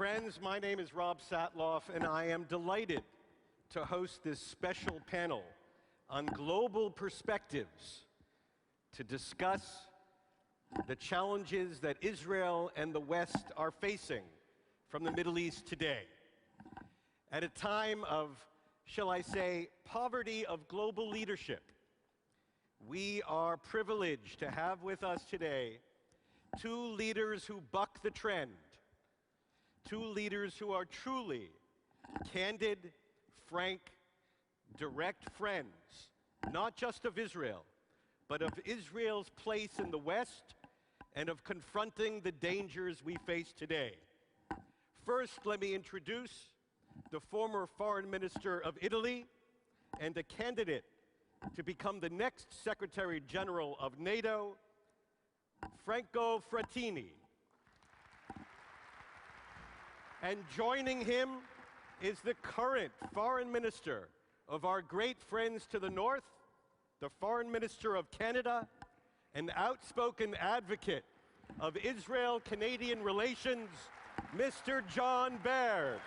Friends, my name is Rob Satloff, and I am delighted to host this special panel on global perspectives to discuss the challenges that Israel and the West are facing from the Middle East today. At a time of, shall I say, poverty of global leadership, we are privileged to have with us today two leaders who buck the trend, two leaders who are truly candid, frank, direct friends, not just of Israel, but of Israel's place in the West and of confronting the dangers we face today. First, let me introduce the former Foreign Minister of Italy and a candidate to become the next Secretary General of NATO, Franco Frattini. And joining him is the current Foreign Minister of our great friends to the north, the Foreign Minister of Canada, an outspoken advocate of Israel-Canadian relations, Mr. John Baird.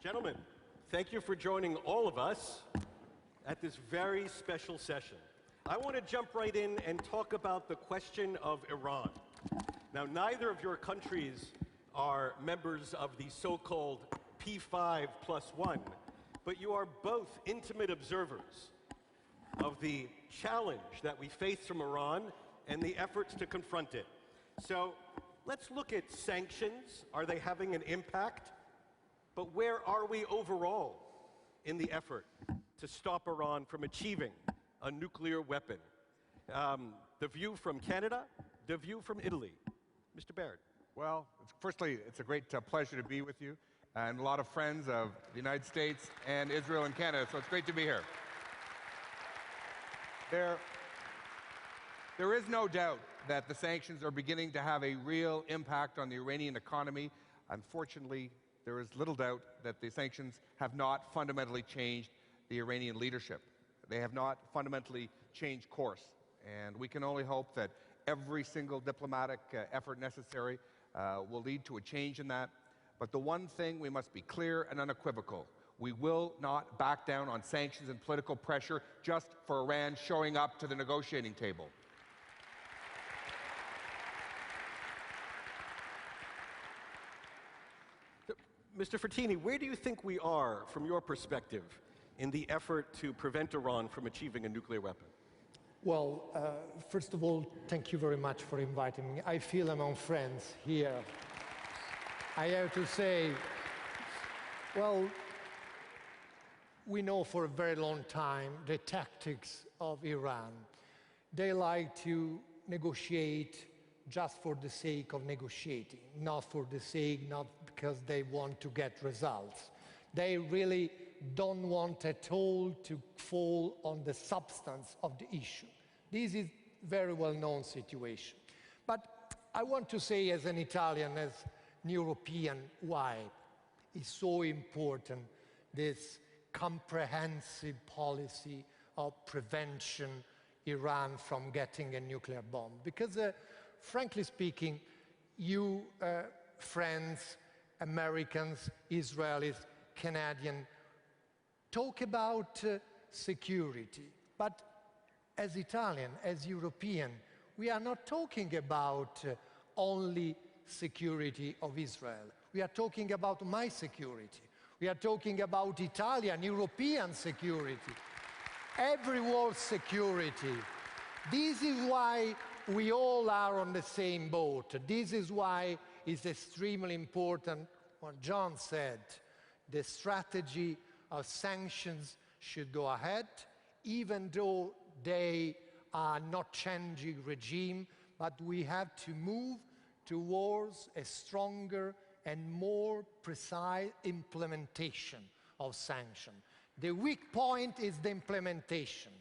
Gentlemen, thank you for joining all of us at this very special session. I want to jump right in and talk about the question of Iran. Now, neither of your countries are members of the so-called P5+1, but you are both intimate observers of the challenge that we face from Iran and the efforts to confront it. So let's look at sanctions. Are they having an impact? But where are we overall in the effort to stop Iran from achieving a nuclear weapon? The view from Canada, the view from Italy. Mr. Baird. Well, firstly, it's a great pleasure to be with you and a lot of friends of the United States and Israel and Canada, so it's great to be here. There is no doubt that the sanctions are beginning to have a real impact on the Iranian economy. Unfortunately, there is little doubt that the sanctions have not fundamentally changed the Iranian leadership. They have not fundamentally changed course. And we can only hope that every single diplomatic effort necessary will lead to a change in that. But the one thing we must be clear and unequivocal: we will not back down on sanctions and political pressure just for Iran showing up to the negotiating table. Mr. Frattini, where do you think we are, from your perspective, in the effort to prevent Iran from achieving a nuclear weapon? Well, first of all, thank you very much for inviting me. I feel among friends here. I have to say, well, we know for a very long time the tactics of Iran. They like to negotiate just for the sake of negotiating, not for the sake, not because they want to get results. They really don't want at all to fall on the substance of the issue. This is a very well-known situation. But I want to say, as an Italian, as an European, why it's so important, this comprehensive policy of prevention Iran from getting a nuclear bomb. Because frankly speaking, you friends, Americans, Israelis, Canadians, talk about security. But as Italian, as European, we are not talking about only security of Israel. We are talking about my security. We are talking about Italian, European security, every world security. This is why we all are on the same boat. This is why it's extremely important what John said. The strategy of sanctions should go ahead, even though they are not changing regime, but we have to move towards a stronger and more precise implementation of sanctions. The weak point is the implementation.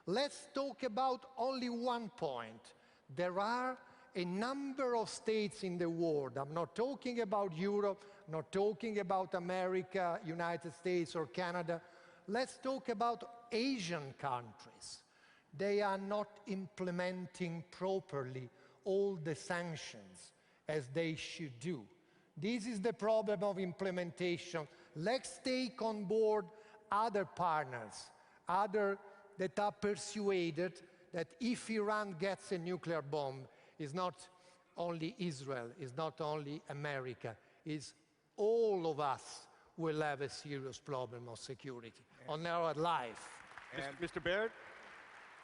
Let's talk about only one point. There are a number of states in the world. I'm not talking about Europe, not talking about America, United States or Canada. Let's talk about Asian countries. They are not implementing properly all the sanctions as they should do. This is the problem of implementation. Let's take on board other partners, other that are persuaded that if Iran gets a nuclear bomb, it's not only Israel, it's not only America, it's all of us will have a serious problem of security on our life. Mr. Baird?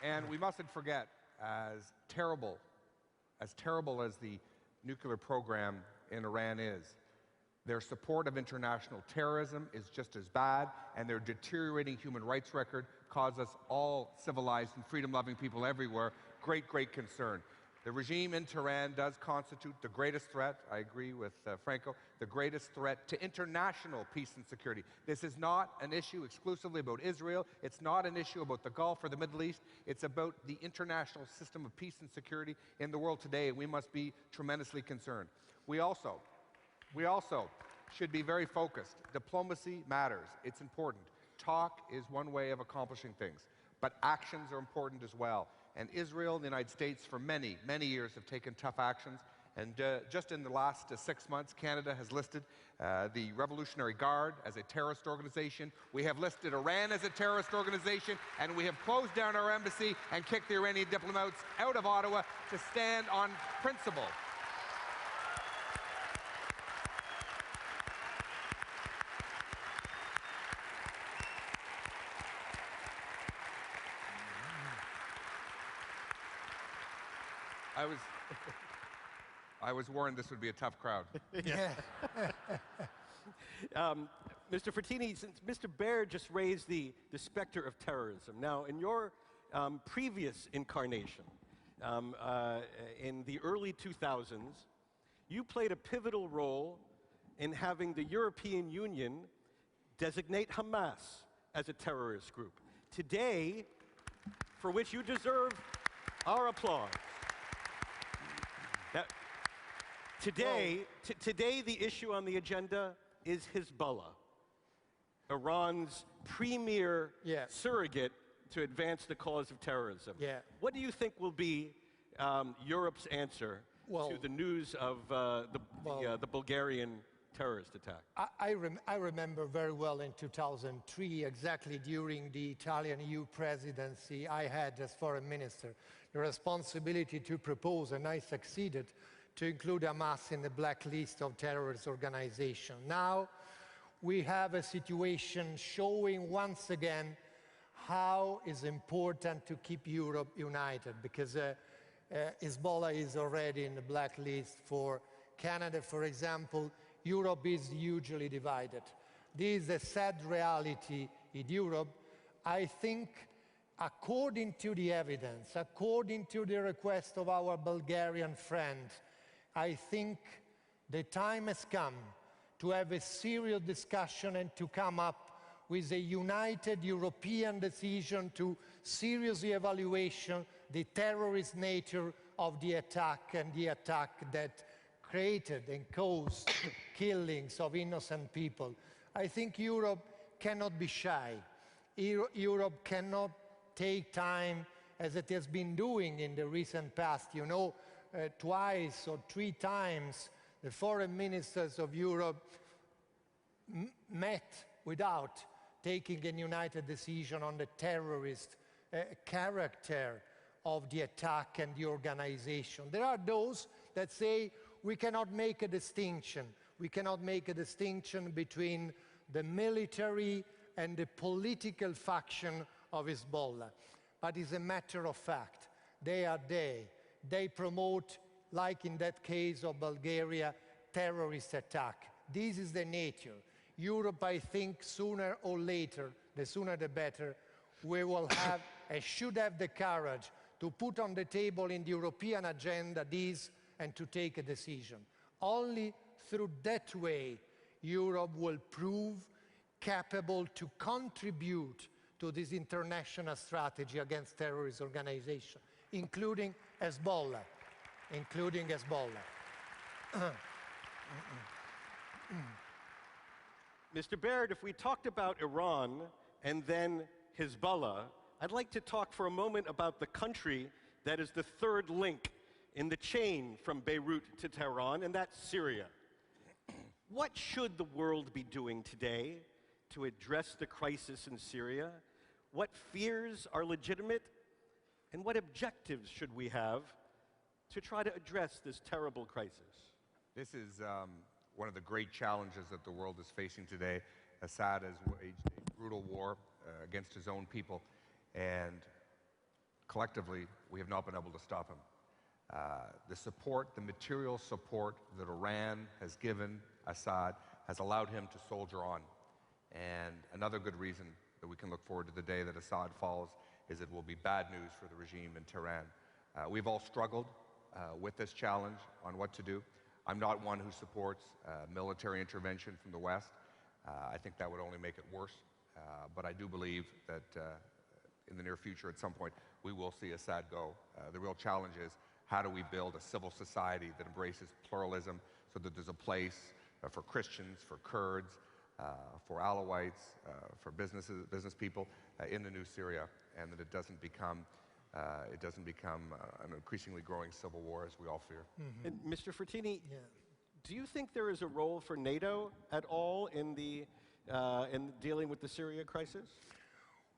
And we mustn't forget, as terrible as the nuclear program in Iran is, their support of international terrorism is just as bad, and their deteriorating human rights record causes us all civilized and freedom-loving people everywhere great concern. The regime in Tehran does constitute the greatest threat, I agree with Franco, the greatest threat to international peace and security. This is not an issue exclusively about Israel. It's not an issue about the Gulf or the Middle East. It's about the international system of peace and security in the world today, and we must be tremendously concerned. We also should be very focused. Diplomacy matters. It's important. Talk is one way of accomplishing things, but actions are important as well. And Israel and the United States for many years have taken tough actions. And just in the last 6 months, Canada has listed the Revolutionary Guard as a terrorist organization. We have listed Iran as a terrorist organization, and we have closed down our embassy and kicked the Iranian diplomats out of Ottawa to stand on principle. I was warned this would be a tough crowd. Yeah. Mr. Frattini, since Mr. Baird just raised the specter of terrorism, now in your previous incarnation, in the early 2000s, you played a pivotal role in having the European Union designate Hamas as a terrorist group. Today, for which you deserve our applause. Today, the issue on the agenda is Hezbollah, Iran's premier surrogate to advance the cause of terrorism. What do you think will be Europe's answer to the news of the Bulgarian terrorist attack? I remember very well in 2003, exactly during the Italian EU presidency, I had, as foreign minister, the responsibility to propose, and I succeeded, to include Hamas in the blacklist of terrorist organizations. Now, we have a situation showing once again how it's important to keep Europe united, because Hezbollah is already in the blacklist for Canada, for example. Europe is hugely divided. This is a sad reality in Europe. I think, according to the evidence, according to the request of our Bulgarian friend, I think the time has come to have a serious discussion and to come up with a united European decision to seriously evaluate the terrorist nature of the attack, and the attack that created and caused killings of innocent people. I think Europe cannot be shy. Europe cannot take time, as it has been doing in the recent past. You know, twice or 3 times the foreign ministers of Europe met without taking a united decision on the terrorist character of the attack and the organization. There are those that say we cannot make a distinction. We cannot make a distinction between the military and the political faction of Hezbollah. But it's a matter of fact. They promote, like in that case of Bulgaria, terrorist attack. This is the nature. Europe, I think, sooner or later, the sooner the better, we will have and should have the courage to put on the table in the European agenda this and to take a decision. Only through that way, Europe will prove capable to contribute to this international strategy against terrorist organizations, including Hezbollah. Mr. Baird, if we talked about Iran and then Hezbollah, I'd like to talk for a moment about the country that is the third link in the chain from Beirut to Tehran, and that's Syria. What should the world be doing today to address the crisis in Syria? What fears are legitimate? And what objectives should we have to try to address this terrible crisis? This is one of the great challenges that the world is facing today. Assad has waged a brutal war against his own people, and collectively, we have not been able to stop him. The support, the material support that Iran has given Assad has allowed him to soldier on. And another good reason that we can look forward to the day that Assad falls is it will be bad news for the regime in Tehran. We've all struggled with this challenge on what to do. I'm not one who supports military intervention from the West. I think that would only make it worse. But I do believe that in the near future, at some point, we will see Assad go. The real challenge is, how do we build a civil society that embraces pluralism so that there's a place for Christians, for Kurds, for Alawites, for business people in the new Syria, and that it doesn't become an increasingly growing civil war, as we all fear. And Mr. Frattini, do you think there is a role for NATO at all in dealing with the Syria crisis?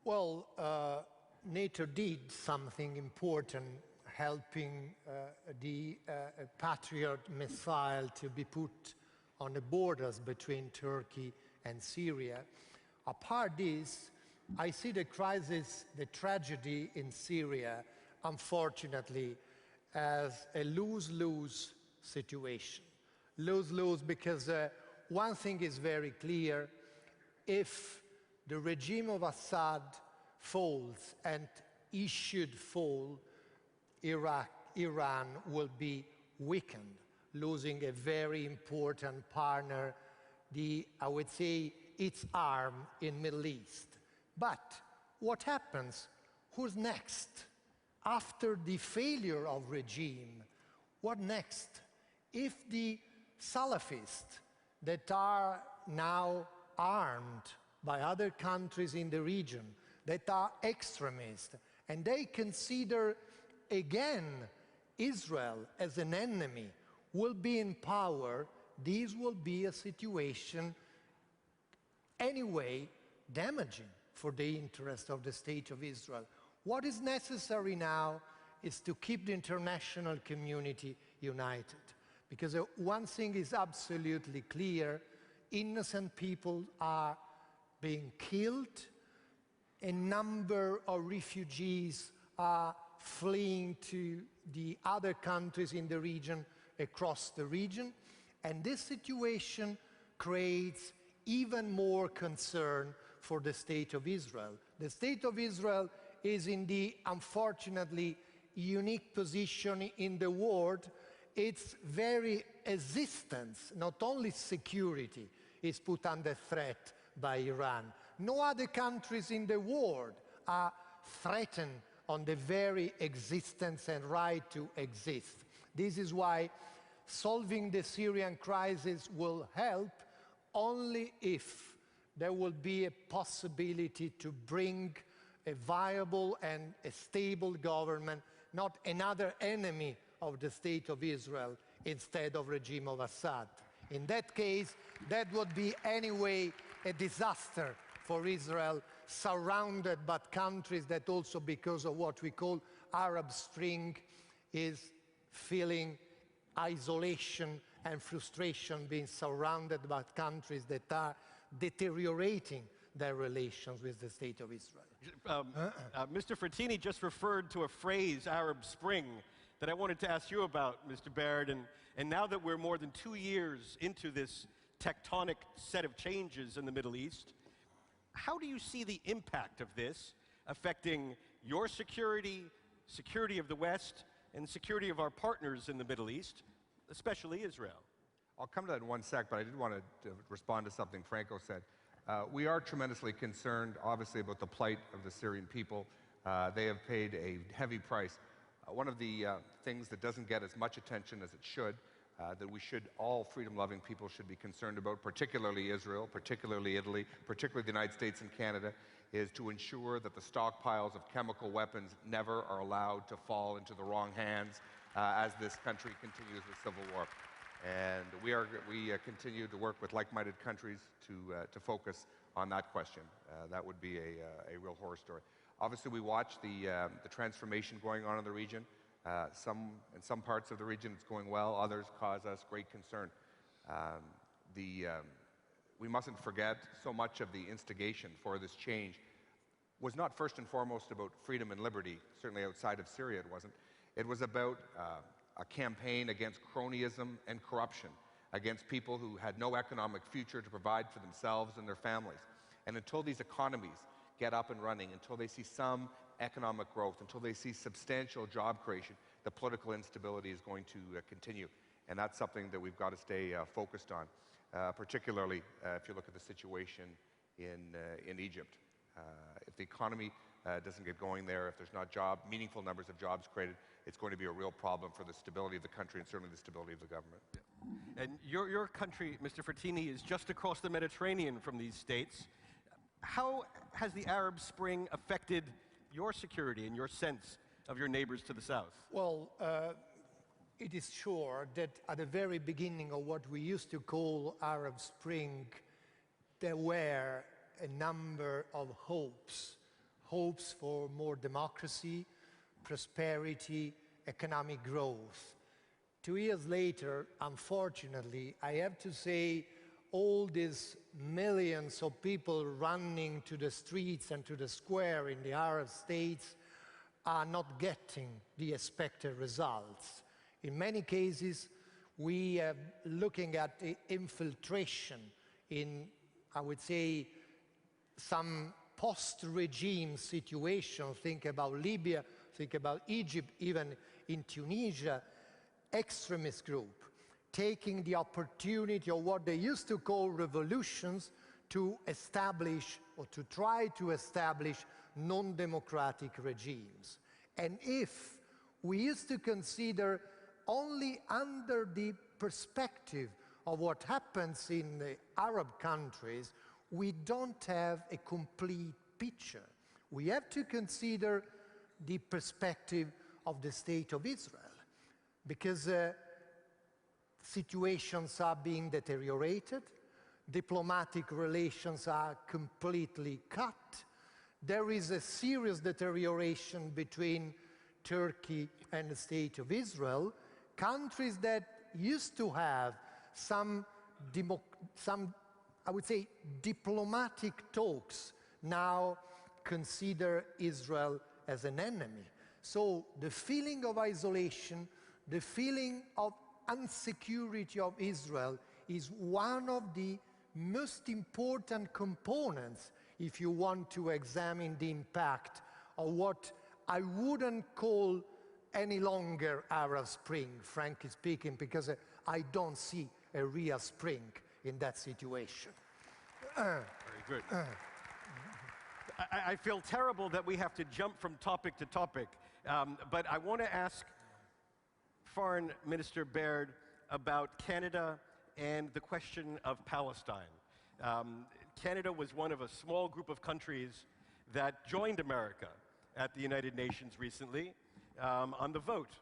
Well, NATO did something important, helping the Patriot missile to be put on the borders between Turkey and Syria. Apart this, I see the crisis, the tragedy in Syria, unfortunately, as a lose-lose situation. Lose-lose because one thing is very clear: if the regime of Assad falls, and he should fall, Iran will be weakened, losing a very important partner, I would say, its arm in Middle East. But what happens? Who's next? After the failure of regime, what next? If the Salafists that are now armed by other countries in the region, that are extremists, and they consider again Israel as an enemy, will be in power, this will be a situation anyway damaging for the interest of the State of Israel. What is necessary now is to keep the international community united. Because one thing is absolutely clear: innocent people are being killed, a number of refugees are fleeing to the other countries in the region, across the region, and this situation creates even more concern for the State of Israel. The State of Israel is in the, unfortunately, unique position in the world. Its very existence, not only security, is put under threat by Iran. No other countries in the world are threatened on the very existence and right to exist. This is why solving the Syrian crisis will help only if there will be a possibility to bring a viable and a stable government, not another enemy of the State of Israel instead of regime of Assad. In that case, that would be anyway a disaster for Israel, surrounded by countries that also, because of what we call Arab Spring, is feeling isolation and frustration, being surrounded by countries that are deteriorating their relations with the State of Israel. Mr. Frattini just referred to a phrase, Arab Spring, that I wanted to ask you about, Mr. Baird. And now that we're more than 2 years into this tectonic set of changes in the Middle East, how do you see the impact of this affecting your security, security of the West, and security of our partners in the Middle East, especially Israel? I'll come to that in one sec, but I did want to respond to something Franco said. We are tremendously concerned, obviously, about the plight of the Syrian people. They have paid a heavy price. One of the things that doesn't get as much attention as it should, that we should, all freedom-loving people should be concerned about, particularly Israel, particularly Italy, particularly the United States and Canada, is to ensure that the stockpiles of chemical weapons never are allowed to fall into the wrong hands as this country continues with civil war. And we continue to work with like-minded countries to focus on that question. That would be a real horror story. Obviously, we watch the transformation going on in the region. In some parts of the region, it's going well. Others cause us great concern. We mustn't forget so much of the instigation for this change was not first and foremost about freedom and liberty. Certainly outside of Syria, it wasn't. It was about a campaign against cronyism and corruption, against people who had no economic future to provide for themselves and their families. And until these economies get up and running, until they see some economic growth, until they see substantial job creation, the political instability is going to continue. And that's something that we've got to stay focused on, particularly if you look at the situation in Egypt. If the economy doesn't get going there, if there's not meaningful numbers of jobs created, it's going to be a real problem for the stability of the country and certainly the stability of the government. Yeah. And your country, Mr. Frattini, is just across the Mediterranean from these states. How has the Arab Spring affected your security and your sense of your neighbors to the south? Well, it is sure that at the very beginning of what we used to call Arab Spring, there were a number of hopes for more democracy, prosperity, economic growth. 2 years later, unfortunately, I have to say, all these millions of people running to the streets and to the square in the Arab states are not getting the expected results. In many cases, we are looking at the infiltration in, I would say, some post-regime situation. Think about Libya, think about Egypt, even in Tunisia, extremist group taking the opportunity of what they used to call revolutions to establish or to try to establish non-democratic regimes. And if we used to consider only under the perspective of what happens in the Arab countries, we don't have a complete picture. We have to consider the perspective of the State of Israel, because situations are being deteriorated, diplomatic relations are completely cut, there is a serious deterioration between Turkey and the State of Israel, countries that used to have some I would say, diplomatic talks now consider Israel as an enemy. So the feeling of isolation, the feeling of insecurity of Israel is one of the most important components if you want to examine the impact of what I wouldn't call any longer Arab Spring, frankly speaking, because I don't see a real spring in that situation. Very good. I feel terrible that we have to jump from topic to topic, but I want to ask Foreign Minister Baird about Canada and the question of Palestine. Canada was one of a small group of countries that joined America at the United Nations recently on the vote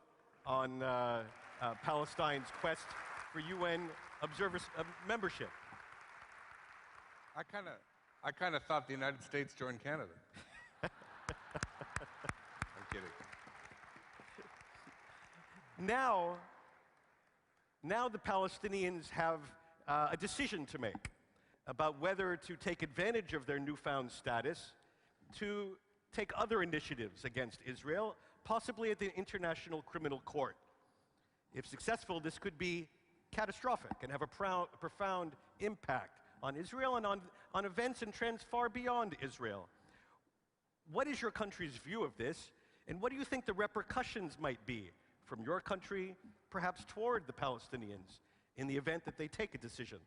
on Palestine's quest for UN membership. I kind of thought the United States joined Canada. I'm kidding. Now the Palestinians have a decision to make about whether to take advantage of their newfound status to take other initiatives against Israel, possibly at the International Criminal Court. If successful, this could be catastrophic and have a profound impact on Israel and on events and trends far beyond Israel. What is your country's view of this, and what do you think the repercussions might be from your country, perhaps toward the Palestinians, in the event that they take a decision?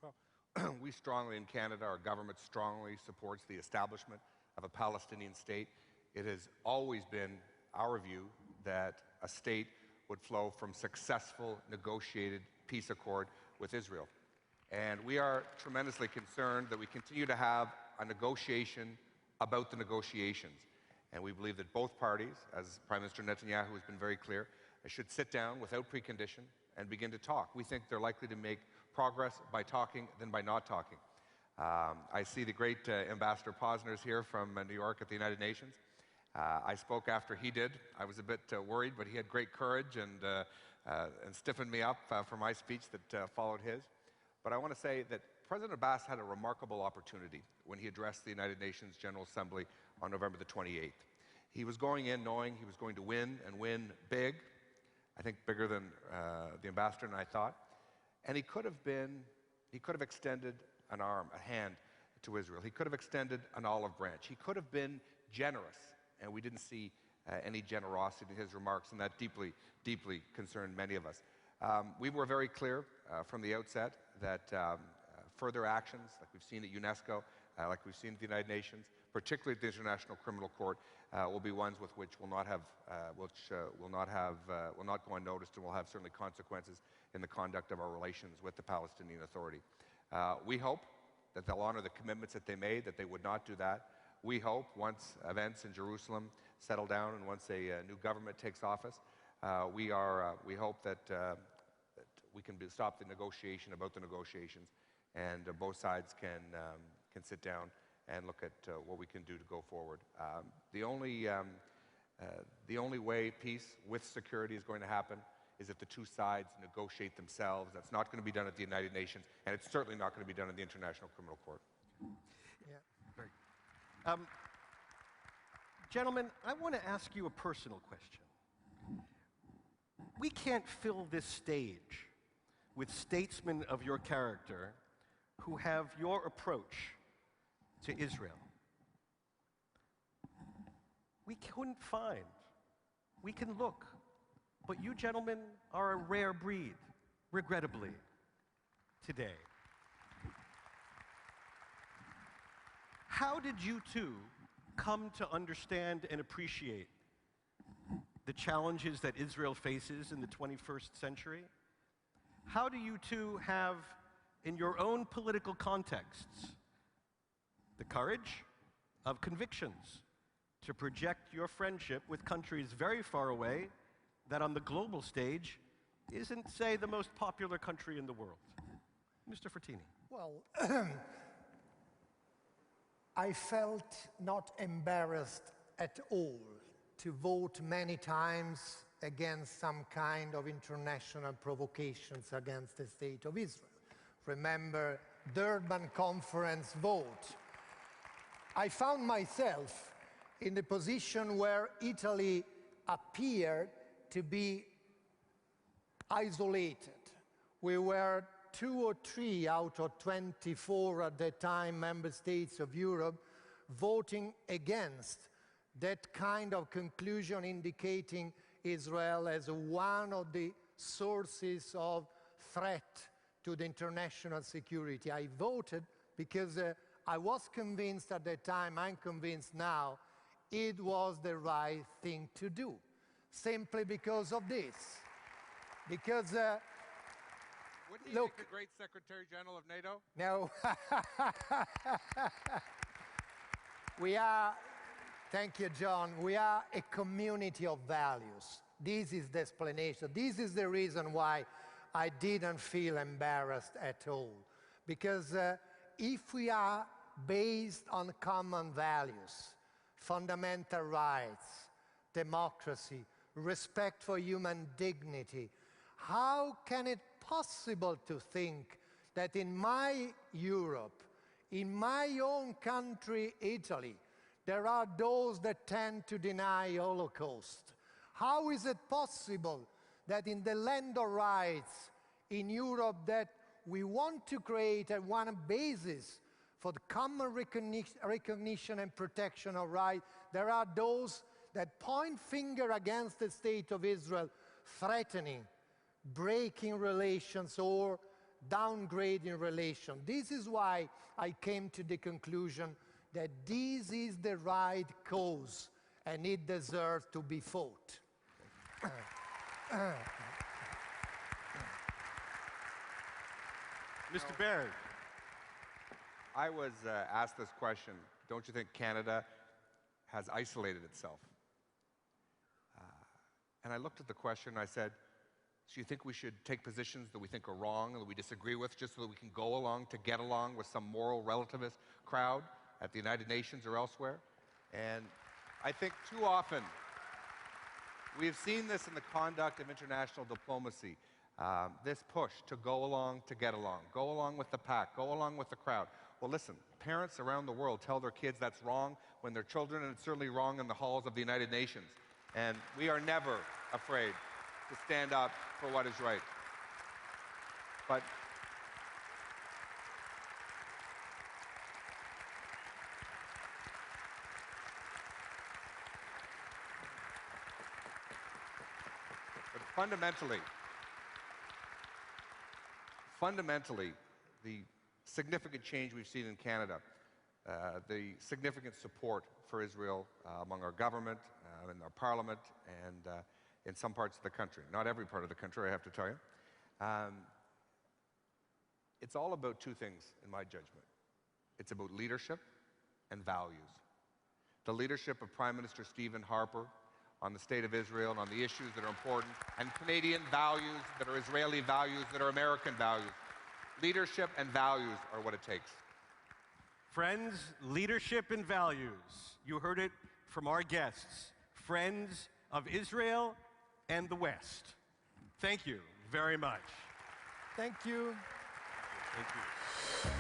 Well, we strongly in Canada, our government strongly supports the establishment of a Palestinian state. It has always been our view that a state would flow from successful negotiated peace accord with Israel. And we are tremendously concerned that we continue to have a negotiation about the negotiations. And we believe that both parties, as Prime Minister Netanyahu has been very clear, should sit down without precondition and begin to talk. We think they're likely to make progress by talking than by not talking. I see the great Ambassador Posner's here from New York at the United Nations. I spoke after he did. I was a bit worried, but he had great courage and stiffened me up for my speech that followed his. But I want to say that President Abbas had a remarkable opportunity when he addressed the United Nations General Assembly on November the 28th. He was going in knowing he was going to win and win big, I think bigger than the ambassador and I thought. And he could have extended an arm, a hand to Israel. He could have extended an olive branch. He could have been generous, and we didn't see any generosity in his remarks, and that deeply, deeply concerned many of us. We were very clear from the outset that further actions, like we've seen at UNESCO, like we've seen at the United Nations, particularly at the International Criminal Court, will be ones with which will not go unnoticed and will have certainly consequences in the conduct of our relations with the Palestinian Authority. We hope that they'll honor the commitments that they made, that they would not do that. We hope once events in Jerusalem settle down and once a new government takes office, we hope that we can stop the negotiation about the negotiations, and both sides can sit down and look at what we can do to go forward. The only way peace with security is going to happen is if the two sides negotiate themselves. That's not going to be done at the United Nations, and it's certainly not going to be done at the International Criminal Court. Yeah. Great. Gentlemen, I want to ask you a personal question. We can't fill this stage with statesmen of your character who have your approach to Israel. We couldn't find. We can look. But you gentlemen are a rare breed, regrettably, today. How did you two come to understand and appreciate the challenges that Israel faces in the 21st century? How do you two have, in your own political contexts, the courage of convictions to project your friendship with countries very far away that on the global stage isn't, say, the most popular country in the world? Mr. Frattini. Well, I felt not embarrassed at all to vote many times against some kind of international provocations against the state of Israel. Remember, Durban Conference vote. I found myself in the position where Italy appeared to be isolated. We were 2 or 3 out of 24 at that time member states of Europe voting against that kind of conclusion, indicating Israel as one of the sources of threat to the international security. I voted because I was convinced at that time, I'm convinced now, it was the right thing to do. Simply because of this. Because, Wouldn't he look, make a great Secretary General of NATO? no. We are, thank you, John, we are a community of values. This is the explanation. This is the reason why I didn't feel embarrassed at all. Because if we are based on common values, fundamental rights, democracy, respect for human dignity, how can it possible to think that in my Europe, in my own country, Italy, there are those that tend to deny Holocaust? How is it possible that in the land of rights in Europe that we want to create one basis for the common recognition and protection of rights, there are those that point finger against the state of Israel, threatening, breaking relations, or downgrading relation. This is why I came to the conclusion that this is the right cause and it deserves to be fought. Mr. Baird. I was asked this question, don't you think Canada has isolated itself? And I looked at the question and I said, do you think we should take positions that we think are wrong and that we disagree with just so that we can go along to get along with some moral relativist crowd at the United Nations or elsewhere? And I think too often we have seen this in the conduct of international diplomacy, this push to go along to get along, go along with the pack, go along with the crowd. Well, listen, parents around the world tell their kids that's wrong when they're children, and it's certainly wrong in the halls of the United Nations. And we are never afraid to stand up for what is right. But fundamentally, the significant change we've seen in Canada, the significant support for Israel among our government, in our parliament, and in some parts of the country. Not every part of the country, I have to tell you. It's all about two things, in my judgment. It's about leadership and values. The leadership of Prime Minister Stephen Harper on the state of Israel and on the issues that are important, and Canadian values that are Israeli values, that are American values. Leadership and values are what it takes. Friends, leadership and values. You heard it from our guests, friends of Israel and the West. Thank you very much. Thank you. Thank you.